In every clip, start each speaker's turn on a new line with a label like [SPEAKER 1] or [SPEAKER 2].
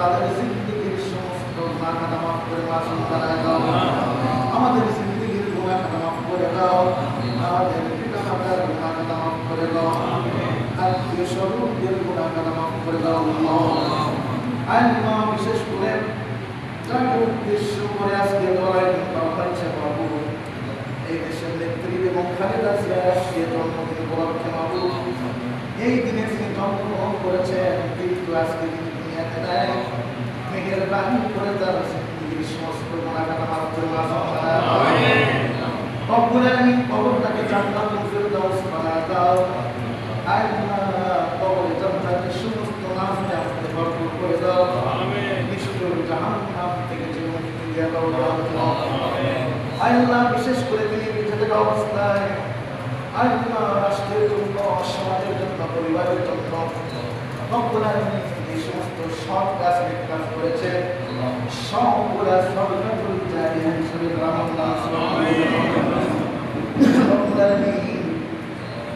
[SPEAKER 1] তাদের জিন্দেগির সমস্ত গুনাহ মাফ করে মাসুম বানায় দাও। আমাদের জিন্দেগির গুনাহ মাফ করে দাও। আমাদের পিতামাতার গুনাহ মাফ করে দাও। আত্মীয় স্বজনদের গুনাহ মাফ করে দাও। আল্লাহ বিশেষ করে যাকে উদ্দেশ্য করে আজকে লড়াই করা হয়েছে বাবু, এই দেশের নেত্রী এবং খালেদা জিয়ার আজকে জন্মদিন উপলক্ষে বাবু, এই দিনে তিনি জন্মগ্রহণ করেছেন, কিন্তু আজকে তিনি দুনিয়াতে নেয়। মেহেরবানি করে তার জিন্দেগির সমস্ত গুনাহ মাফ করে রব্বুল আলামিন কবরটাকে জান্নাতুল ফিরদাউস বানায় দাও। আল্লাহ কবরে জান্নাতের সমস্ত নাজমে আপনি ভরপুর করে দাও। নিষ্ঠুর জাহান্নাম থেকে জীবন দিয়ে দাও। আল্লাহ বিশেষ করে তিনি বেঁচে থাকা অবস্থায় আল্লাহ রাষ্ট্রের জন্য, সমাজের জন্য, পরিবারের জন্য রব্বুল আলামিন এই সমস্ত সৎ কাজ করেছে, সবগুলা সদকাতুল জারিয়া হিসেবে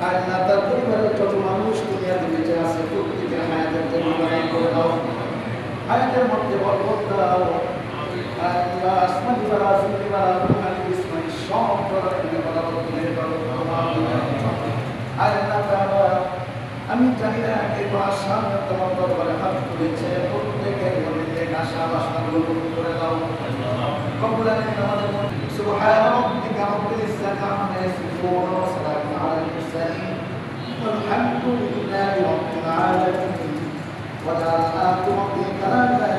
[SPEAKER 1] আল্লাহ তার পরিবারের যত মানুষ দুনিয়াতে বেঁচে আছে প্রত্যেকের হায়াতের জন্য দান করে দাও। হায়াতের মধ্যে বরকত দাও। আল্লাহ আসমানি ওয়ালা জিন্নি ওয়ালা রুহানি বিসমিহি সব প্রকারের বরকত দিয়ে দাও। আল্লাহ তাআলা আমি জানি না কে আশা তোমার দরবারে হাত তুলেছে, প্রত্যেকের মনে আশা বাসনাগুলো পূরণ করে দাও। রব্বুল আলামিন আমাদের সুবহান রাব্বিকা রাব্বিল ইজ্জাতি আম্মা ইয়াসিফুন ওয়া সালামুন আলাল মুরসালিন ওয়ালহামদুলিল্লাহি রাব্বিল আলামিন ওয়া জাআলনা তুমতিকা লানা